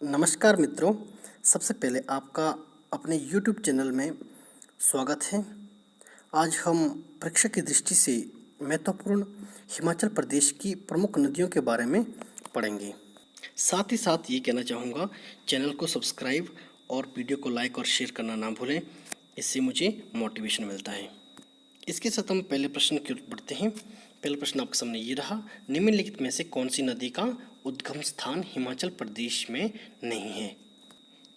नमस्कार मित्रों, सबसे पहले आपका अपने YouTube चैनल में स्वागत है। आज हम परीक्षा की दृष्टि से महत्वपूर्ण हिमाचल प्रदेश की प्रमुख नदियों के बारे में पढ़ेंगे। साथ ही साथ ये कहना चाहूँगा, चैनल को सब्सक्राइब और वीडियो को लाइक और शेयर करना ना भूलें, इससे मुझे मोटिवेशन मिलता है। इसके साथ हम पहले प्रश्न की ओर बढ़ते हैं। पहला प्रश्न आपके सामने ये रहा, निम्नलिखित में से कौन सी नदी का उद्गम स्थान हिमाचल प्रदेश में नहीं है?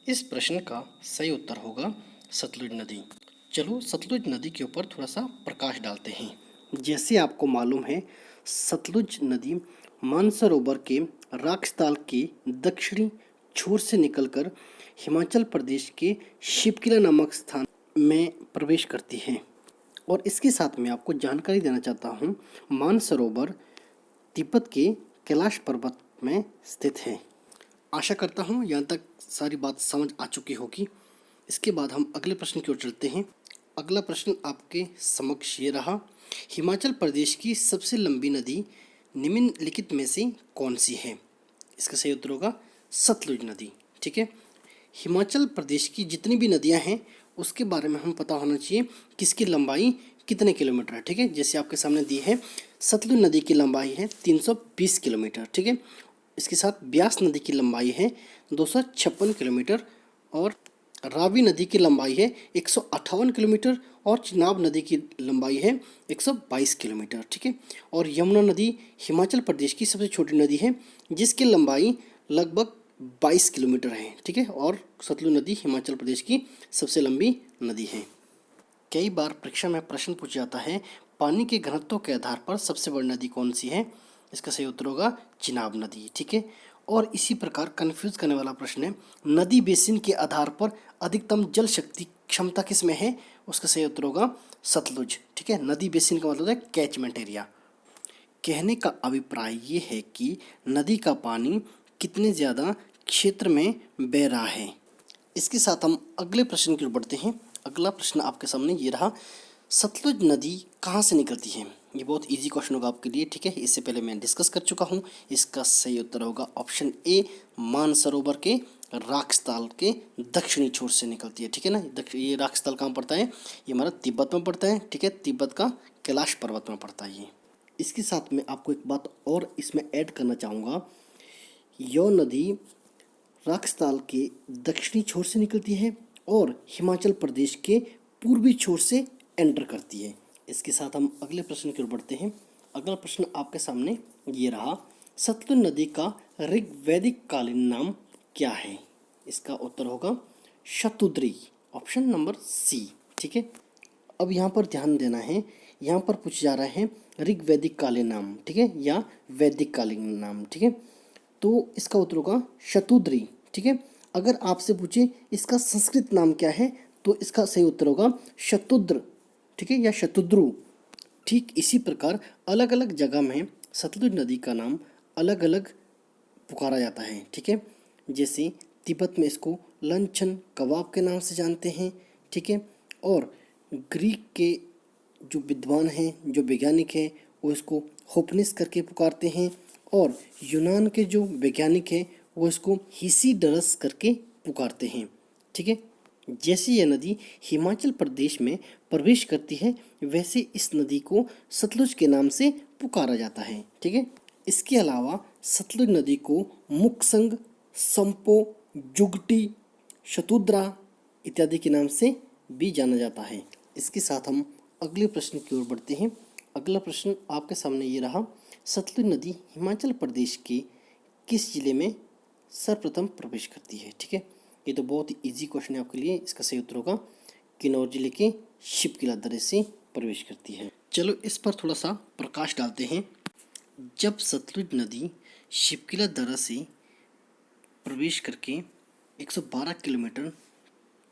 इस प्रश्न का सही उत्तर होगा सतलुज नदी। चलो सतलुज नदी के ऊपर थोड़ा सा प्रकाश डालते हैं। जैसे आपको मालूम है, सतलुज नदी मानसरोवर के राक्षताल के दक्षिणी छोर से निकलकर हिमाचल प्रदेश के शिवकिला नामक स्थान में प्रवेश करती है। और इसके साथ मैं आपको जानकारी देना चाहता हूँ, मानसरोवर तिब्बत के कैलाश पर्वत में स्थित है। आशा करता हूँ यहाँ तक सारी बात समझ आ चुकी होगी। इसके बाद हम अगले प्रश्न की ओर चलते हैं। अगला प्रश्न आपके समक्ष ये रहा, हिमाचल प्रदेश की सबसे लंबी नदी निम्नलिखित में से कौन सी है? इसका सही उत्तर होगा सतलुज नदी। ठीक है, हिमाचल प्रदेश की जितनी भी नदियाँ हैं उसके बारे में हम पता होना चाहिए किसकी लंबाई कितने किलोमीटर है। ठीक है, जैसे आपके सामने दी है, सतलुज नदी की लंबाई है 320 किलोमीटर। ठीक है, इसके साथ ब्यास नदी की लंबाई है 256 किलोमीटर और रावी नदी की लंबाई है 158 किलोमीटर और चिनाब नदी की लंबाई है 122 किलोमीटर। ठीक है, और यमुना नदी हिमाचल प्रदेश की सबसे छोटी नदी है जिसकी लंबाई लगभग 22 किलोमीटर है। ठीक है, और सतलुज नदी हिमाचल प्रदेश की सबसे लंबी नदी है। कई बार परीक्षा में प्रश्न पूछा जाता है, पानी के घनत्व के आधार पर सबसे बड़ी नदी कौन सी है? इसका सही उत्तर होगा चिनाब नदी। ठीक है, और इसी प्रकार कंफ्यूज करने वाला प्रश्न है, नदी बेसिन के आधार पर अधिकतम जल शक्ति क्षमता किस में है? उसका सही उत्तर होगा सतलुज। ठीक है, नदी बेसिन का मतलब है कैचमेंट एरिया। कहने का अभिप्राय ये है कि नदी का पानी कितने ज़्यादा क्षेत्र में बह रहा है। इसके साथ हम अगले प्रश्न की ओर बढ़ते हैं। अगला प्रश्न आपके सामने ये रहा, सतलुज नदी कहाँ से निकलती है? ये बहुत इजी क्वेश्चन होगा आपके लिए। ठीक है, इससे पहले मैं डिस्कस कर चुका हूँ। इसका सही उत्तर होगा ऑप्शन ए, मानसरोवर के राक्षताल के दक्षिणी छोर से निकलती है। ठीक है ना, ये राक्षताल कहाँ पड़ता है? ये हमारा तिब्बत में पड़ता है। ठीक है, तिब्बत का कैलाश पर्वत में पड़ता है ये। इसके साथ मैं आपको एक बात और इसमें ऐड करना चाहूँगा, यह नदी राक्षताल के दक्षिणी छोर से निकलती है और हिमाचल प्रदेश के पूर्वी छोर से एंटर करती है। इसके साथ हम अगले प्रश्न की ओर बढ़ते हैं। अगला प्रश्न आपके सामने ये रहा, सतलुज नदी का ऋग्वैदिक कालीन नाम क्या है? इसका उत्तर होगा शतुद्री, ऑप्शन नंबर सी। ठीक है, अब यहाँ पर ध्यान देना है, यहाँ पर पूछा जा रहा है ऋग्वैदिक कालीन नाम। ठीक है, या वैदिक कालीन नाम। ठीक है, तो इसका उत्तर होगा शतुद्री। ठीक है, अगर आपसे पूछे इसका संस्कृत नाम क्या है तो इसका सही उत्तर होगा शतुद्र। ठीक है, या शतुद्रु। ठीक इसी प्रकार अलग अलग जगह में सतलुज नदी का नाम अलग अलग पुकारा जाता है। ठीक है, जैसे तिब्बत में इसको लंचन कबाब के नाम से जानते हैं। ठीक है, और ग्रीक के जो विद्वान हैं, जो वैज्ञानिक हैं, वो इसको होपनिस करके पुकारते हैं और यूनान के जो वैज्ञानिक हैं वो इसको हीसीडरस करके पुकारते हैं। ठीक है, जैसे यह नदी हिमाचल प्रदेश में प्रवेश करती है वैसे इस नदी को सतलुज के नाम से पुकारा जाता है। ठीक है, इसके अलावा सतलुज नदी को मुकसंग, संपो, जुगटी, शतुद्रा इत्यादि के नाम से भी जाना जाता है। इसके साथ हम अगले प्रश्न की ओर बढ़ते हैं। अगला प्रश्न आपके सामने ये रहा, सतलुज नदी हिमाचल प्रदेश के किस जिले में सर्वप्रथम प्रवेश करती है? ठीक है, ये तो बहुत ही ईजी क्वेश्चन है आपके लिए। इसका सही उत्तर होगा किन्नौर जिले के शिवकिला दर्रे से प्रवेश करती है। चलो इस पर थोड़ा सा प्रकाश डालते हैं। जब सतलुज नदी शिवकिला दर्रा से प्रवेश करके 112 किलोमीटर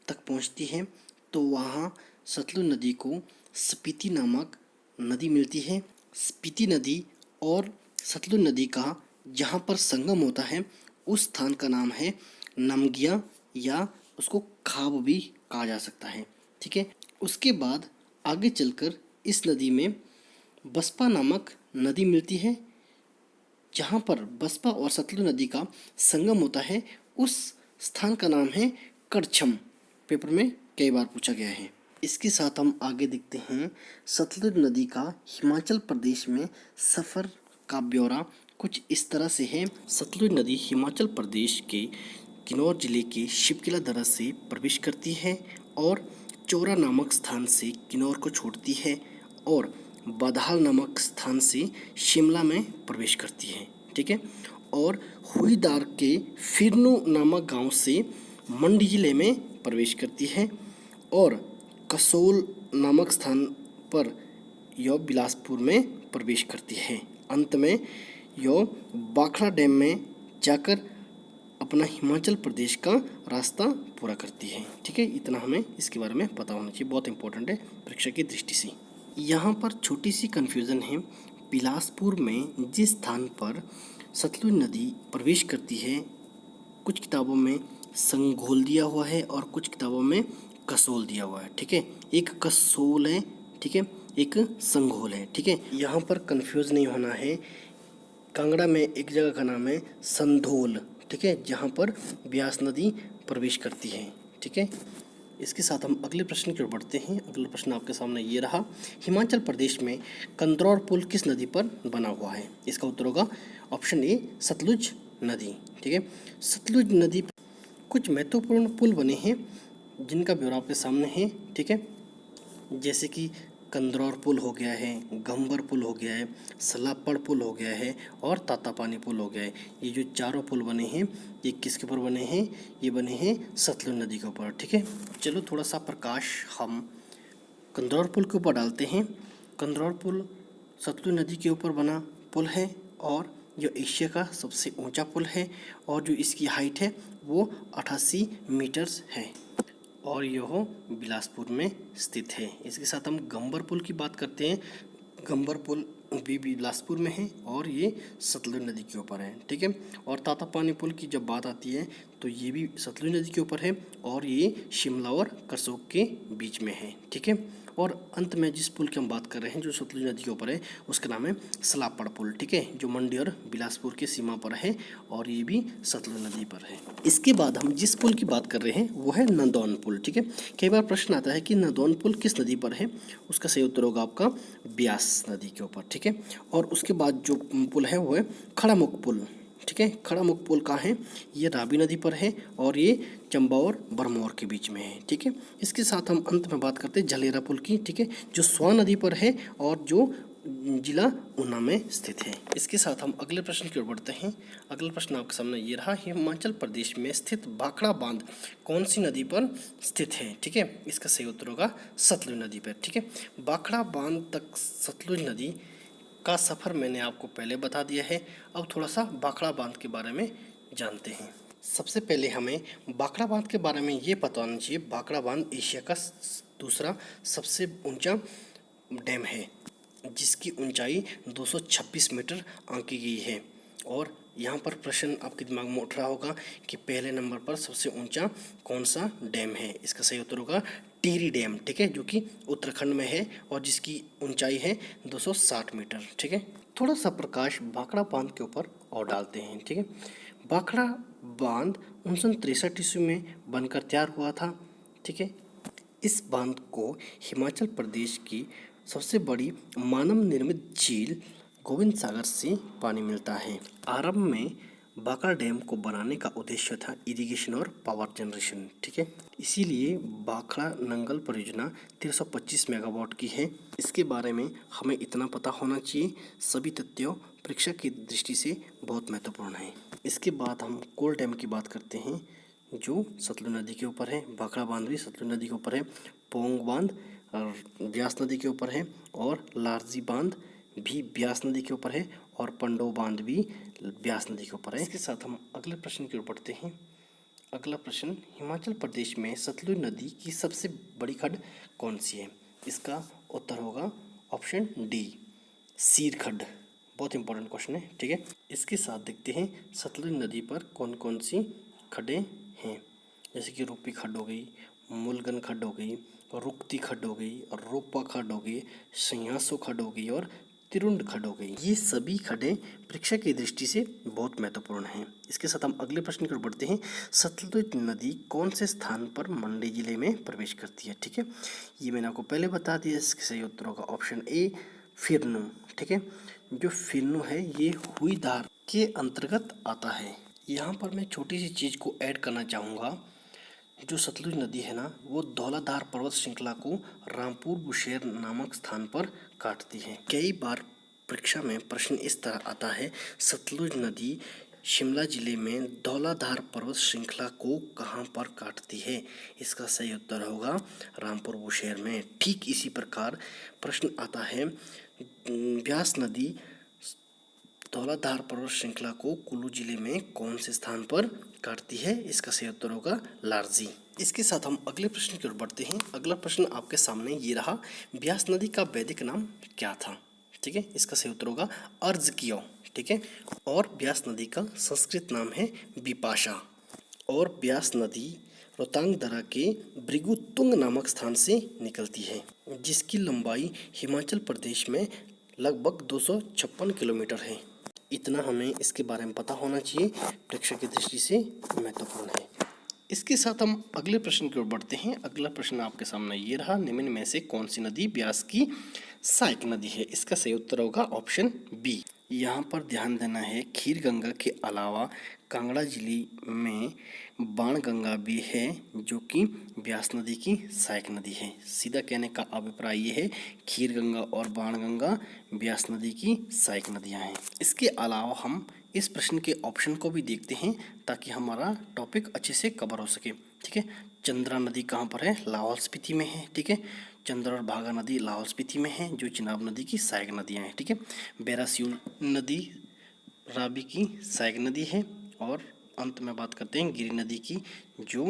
तक पहुंचती है तो वहाँ सतलुज नदी को स्पीति नामक नदी मिलती है। स्पीति नदी और सतलुज नदी का जहाँ पर संगम होता है उस स्थान का नाम है नमगिया, या उसको खाब भी कहा जा सकता है। ठीक है, उसके बाद आगे चलकर इस नदी में बसपा नामक नदी मिलती है जहाँ पर बसपा और सतलुज नदी का संगम होता है उस स्थान का नाम है करछम। पेपर में कई बार पूछा गया है। इसके साथ हम आगे देखते हैं सतलुज नदी का हिमाचल प्रदेश में सफ़र का ब्यौरा कुछ इस तरह से है। सतलुज नदी हिमाचल प्रदेश के किन्नौर जिले के शिवकिला दर्रा से प्रवेश करती है और चौरा नामक स्थान से किन्नौर को छोड़ती है और बधाल नामक स्थान से शिमला में प्रवेश करती है। ठीक है, और हुईदार के फिरनू नामक गांव से मंडी जिले में प्रवेश करती है और कसोल नामक स्थान पर यह बिलासपुर में प्रवेश करती है। अंत में यह बाखड़ा डैम में जाकर अपना हिमाचल प्रदेश का रास्ता पूरा करती है। ठीक है, इतना हमें इसके बारे में पता होना चाहिए, बहुत इंपॉर्टेंट है परीक्षा की दृष्टि से। यहाँ पर छोटी सी कन्फ्यूज़न है। बिलासपुर में जिस स्थान पर सतलुज नदी प्रवेश करती है, कुछ किताबों में संघोल दिया हुआ है और कुछ किताबों में कसोल दिया हुआ है। ठीक है, एक कसोल है, ठीक है, एक संघोल है। ठीक है, यहाँ पर कंफ्यूज नहीं होना है। कांगड़ा में एक जगह का नाम है संधोल, ठीक है, जहाँ पर ब्यास नदी प्रवेश करती है। ठीक है, इसके साथ हम अगले प्रश्न की ओर बढ़ते हैं। अगला प्रश्न आपके सामने ये रहा, हिमाचल प्रदेश में कंदरौर पुल किस नदी पर बना हुआ है? इसका उत्तर होगा ऑप्शन ए सतलुज नदी। ठीक है, सतलुज नदी पर कुछ महत्वपूर्ण पुल बने हैं जिनका ब्यौरा आपके सामने है। ठीक है, जैसे कि कंदरौर पुल हो गया है, गंबर पुल हो गया है, सलापड़ पुल हो गया है और तातापानी पुल हो गया है। ये जो चारों पुल बने हैं ये किसके ऊपर बने हैं? ये बने हैं सतलुज नदी के ऊपर। ठीक है, चलो थोड़ा सा प्रकाश हम कंदरौर पुल के ऊपर डालते हैं। कंदरौर पुल सतलुज नदी के ऊपर बना पुल है और जो एशिया का सबसे ऊंचा पुल है और जो इसकी हाइट है वो 88 मीटर्स है और यह बिलासपुर में स्थित है। इसके साथ हम गंबर पुल की बात करते हैं। गंबर पुल भी बिलासपुर में है और ये सतलुज नदी के ऊपर है। ठीक है, और तातापानी पुल की जब बात आती है तो ये भी सतलुज नदी के ऊपर है और ये शिमला और करसोग के बीच में है। ठीक है, और अंत में जिस पुल की हम बात कर रहे हैं जो सतलुज नदी के ऊपर है उसका नाम है सलापड़ पुल। ठीक है, जो मंडी और बिलासपुर की सीमा पर है और ये भी सतलुज नदी पर है। इसके बाद हम जिस पुल की बात कर रहे हैं वो है नंदौन पुल। ठीक है, कई बार प्रश्न आता है कि नंदौन पुल किस नदी पर है? उसका सही उत्तर होगा आपका ब्यास नदी के ऊपर। ठीक है, और उसके बाद जो पुल है वो है खड़ामुख पुल। ठीक है, खड़ामुख पुल कहाँ है? ये रावी नदी पर है और ये चंबा और भरमौर के बीच में है। ठीक है, इसके साथ हम अंत में बात करते हैं जलेरा पुल की। ठीक है, जो स्वां नदी पर है और जो जिला ऊना में स्थित है। इसके साथ हम अगले प्रश्न की ओर बढ़ते हैं। अगला प्रश्न आपके सामने ये रहा, हिमाचल प्रदेश में स्थित भाखड़ा बांध कौन सी नदी पर स्थित है? ठीक है, इसका सही उत्तर होगा सतलुज नदी पर। ठीक है, भाखड़ा बांध तक सतलुज नदी का सफ़र मैंने आपको पहले बता दिया है। अब थोड़ा सा भाखड़ा बांध के बारे में जानते हैं। सबसे पहले हमें भाखड़ा बांध के बारे में ये पता होना चाहिए, भाखड़ा बांध एशिया का दूसरा सबसे ऊंचा डैम है जिसकी ऊंचाई 226 मीटर आंकी गई है। और यहाँ पर प्रश्न आपके दिमाग में उठ रहा होगा कि पहले नंबर पर सबसे ऊंचा कौन सा डैम है? इसका सही उत्तर होगा टिहरी डैम। ठीक है, जो कि उत्तराखंड में है और जिसकी ऊंचाई है 260 मीटर। ठीक है, थोड़ा सा प्रकाश भाखड़ा बांध के ऊपर और डालते हैं। ठीक है, भाखड़ा बांध 1963 ईस्वी में बनकर तैयार हुआ था। ठीक है, इस बांध को हिमाचल प्रदेश की सबसे बड़ी मानव निर्मित झील गोविंद सागर से पानी मिलता है। आरंभ में भाखड़ा डैम को बनाने का उद्देश्य था इरिगेशन और पावर जनरेशन। ठीक है, इसीलिए भाखड़ा नंगल परियोजना 325 मेगावाट की है। इसके बारे में हमें इतना पता होना चाहिए, सभी तथ्यों परीक्षा की दृष्टि से बहुत महत्वपूर्ण है। इसके बाद हम कोल डैम की बात करते हैं जो सतलुज नदी के ऊपर है। भाखड़ा बांध भी सतलुज नदी के ऊपर है, पोंग बांध ब्यास नदी के ऊपर है और लारजी बांध भी ब्यास नदी के ऊपर है और पंडो बांध भी ब्यास नदी के ऊपर है। इसके साथ हम अगले प्रश्न की ओर बढ़ते हैं। अगला प्रश्न, हिमाचल प्रदेश में सतलुज नदी की सबसे बड़ी खड्ड कौन सी है? इसका उत्तर होगा ऑप्शन डी सीर खड्ड। बहुत इंपॉर्टेंट क्वेश्चन है। ठीक है, इसके साथ देखते हैं सतलुज नदी पर कौन कौन सी खड्डें हैं। जैसे कि रूपी खड्ड हो गई, मुलगन खड्ड हो गई, रुकती खड्ड हो गई और रोपा खड्ड हो गई, सिंहासो खड्ड हो गई और तिरुंड खड हो गई। ये सभी खडें परीक्षा की दृष्टि से बहुत महत्वपूर्ण हैं। इसके साथ हम अगले प्रश्न की ओर बढ़ते हैं। सतलुज नदी कौन से स्थान पर मंडी जिले में प्रवेश करती है? ठीक है, ये मैंने आपको पहले बता दिया। इसके सही उत्तर होगा ऑप्शन ए फिरनू। ठीक है, जो फिरनू है ये हुईधार के अंतर्गत आता है। यहाँ पर मैं छोटी सी चीज़ को ऐड करना चाहूँगा। जो सतलुज नदी है ना, वो धौलाधार पर्वत श्रृंखला को रामपुर बुशेर नामक स्थान पर काटती है। कई बार परीक्षा में प्रश्न इस तरह आता है, सतलुज नदी शिमला जिले में धौलाधार पर्वत श्रृंखला को कहाँ पर काटती है? इसका सही उत्तर होगा रामपुर बुशेर में। ठीक इसी प्रकार प्रश्न आता है, ब्यास नदी धौलाधार पर्वत श्रृंखला को कुल्लू जिले में कौन से स्थान पर काटती है? इसका सही उत्तर होगा लारजी। इसके साथ हम अगले प्रश्न की ओर बढ़ते हैं। अगला प्रश्न आपके सामने ये रहा, ब्यास नदी का वैदिक नाम क्या था? ठीक है, इसका सही उत्तर होगा अर्जकियो। ठीक है, और ब्यास नदी का संस्कृत नाम है विपाशा। और ब्यास नदी रोहतांग दर्रा के भृगुतुंग नामक स्थान से निकलती है, जिसकी लंबाई हिमाचल प्रदेश में लगभग 256 किलोमीटर है। इतना हमें इसके बारे में पता होना चाहिए, परीक्षा की दृष्टि से महत्वपूर्ण है। इसके साथ हम अगले प्रश्न की ओर बढ़ते हैं। अगला प्रश्न आपके सामने ये रहा, निम्न में से कौन सी नदी ब्यास की सहायक नदी है? इसका सही उत्तर होगा ऑप्शन बी। यहाँ पर ध्यान देना है, खीर गंगा के अलावा कांगड़ा जिले में बाण गंगा भी है, जो कि ब्यास नदी की सहायक नदी है। सीधा कहने का अभिप्राय ये है, खीर गंगा और बाण गंगा ब्यास नदी की सहायक नदियाँ हैं। इसके अलावा हम इस प्रश्न के ऑप्शन को भी देखते हैं ताकि हमारा टॉपिक अच्छे से कवर हो सके। ठीक है, चंद्रा नदी कहाँ पर है? लाहौल स्पीति में है। ठीक है, चंद्र और भागा नदी लाहौल स्पीति में है, जो चिनाब नदी की सहायक नदियाँ हैं। ठीक है, बैरासियूल नदी रावी की सहायक नदी है। और अंत में बात करते हैं गिरी नदी की, जो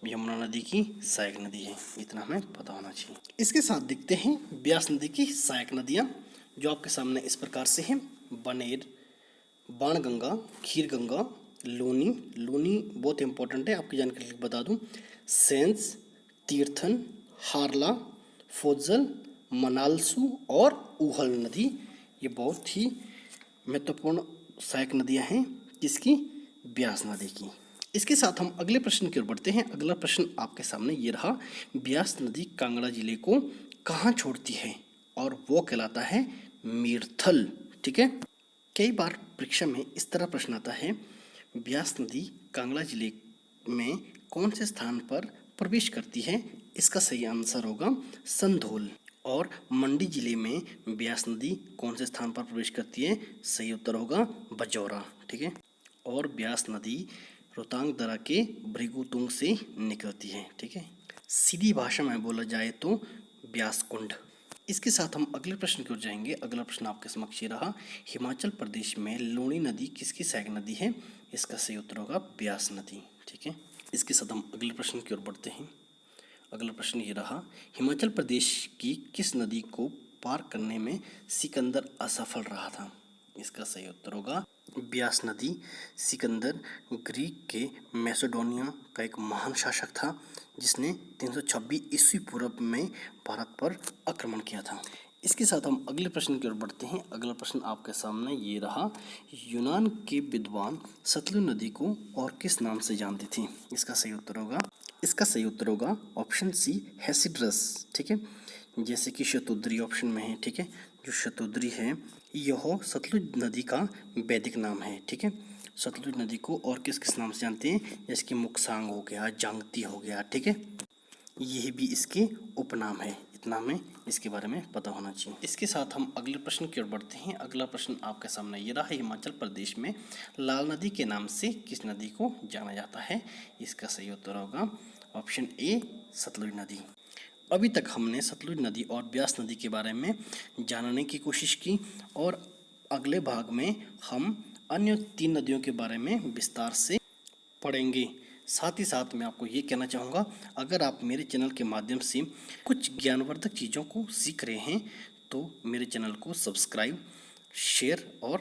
यमुना नदी की सहायक नदी है। इतना हमें पता होना चाहिए। इसके साथ देखते हैं ब्यास नदी की सहायक नदियाँ, जो आपके सामने इस प्रकार से हैं। बनेर, बाणगंगा, खीर गंगा, लूनी। लूनी बहुत इंपॉर्टेंट है, आपकी जानकारी के लिए बता दूं। सेंस, तीर्थन, हारला, फोजल, मनालसू और ऊहल नदी, ये बहुत ही महत्वपूर्ण सहायक नदियां हैं किसकी? ब्यास नदी की। इसके साथ हम अगले प्रश्न की ओर बढ़ते हैं। अगला प्रश्न आपके सामने ये रहा, ब्यास नदी कांगड़ा जिले को कहाँ छोड़ती है? और वो कहलाता है मीरथल। ठीक है, कई बार परीक्षा में इस तरह प्रश्न आता है, ब्यास नदी कांगड़ा जिले में कौन से स्थान पर प्रवेश करती है? इसका सही आंसर होगा संधोल। और मंडी जिले में ब्यास नदी कौन से स्थान पर प्रवेश करती है? सही उत्तर होगा बजौरा। ठीक है, और ब्यास नदी रोहतांग दर्रा के भृगुतुंग से निकलती है। ठीक है, सीधी भाषा में बोला जाए तो ब्यास कुंड। इसके साथ हम अगले प्रश्न की ओर जाएंगे। अगला प्रश्न आपके समक्ष रहा, हिमाचल प्रदेश में लूणी नदी किसकी सहायक नदी है? इसका सही उत्तर होगा ब्यास नदी। ठीक है, इसके साथ हम अगले प्रश्न की ओर बढ़ते हैं। अगला प्रश्न ये रहा, हिमाचल प्रदेश की किस नदी को पार करने में सिकंदर असफल रहा था? इसका सही उत्तर होगा ब्यास नदी। सिकंदर ग्रीक के मैसेडोनिया का एक महान शासक था, जिसने 326 ईस्वी पूर्व में भारत पर आक्रमण किया था। इसके साथ हम अगले प्रश्न की ओर बढ़ते हैं। अगला प्रश्न आपके सामने ये रहा, यूनान के विद्वान सतलुज नदी को और किस नाम से जानते थे? इसका सही उत्तर होगा ऑप्शन सी हेसिड्रस। ठीक है, जैसे कि शतुद्री ऑप्शन में है। ठीक है, जो शतुद्री है यह सतलुज नदी का वैदिक नाम है। ठीक है, सतलुज नदी को और किस किस नाम से जानते हैं? जैसे कि मुक्सांग हो गया, जांगती हो गया। ठीक है, यह भी इसके उपनाम है। इतना हमें इसके बारे में पता होना चाहिए। इसके साथ हम अगले प्रश्न की ओर बढ़ते हैं। अगला प्रश्न आपके सामने ये रहा, हिमाचल प्रदेश में लाल नदी के नाम से किस नदी को जाना जाता है? इसका सही उत्तर होगा ऑप्शन ए सतलुज नदी। अभी तक हमने सतलुज नदी और ब्यास नदी के बारे में जानने की कोशिश की, और अगले भाग में हम अन्य 3 नदियों के बारे में विस्तार से पढ़ेंगे। साथ ही साथ मैं आपको ये कहना चाहूँगा, अगर आप मेरे चैनल के माध्यम से कुछ ज्ञानवर्धक चीज़ों को सीख रहे हैं तो मेरे चैनल को सब्सक्राइब, शेयर और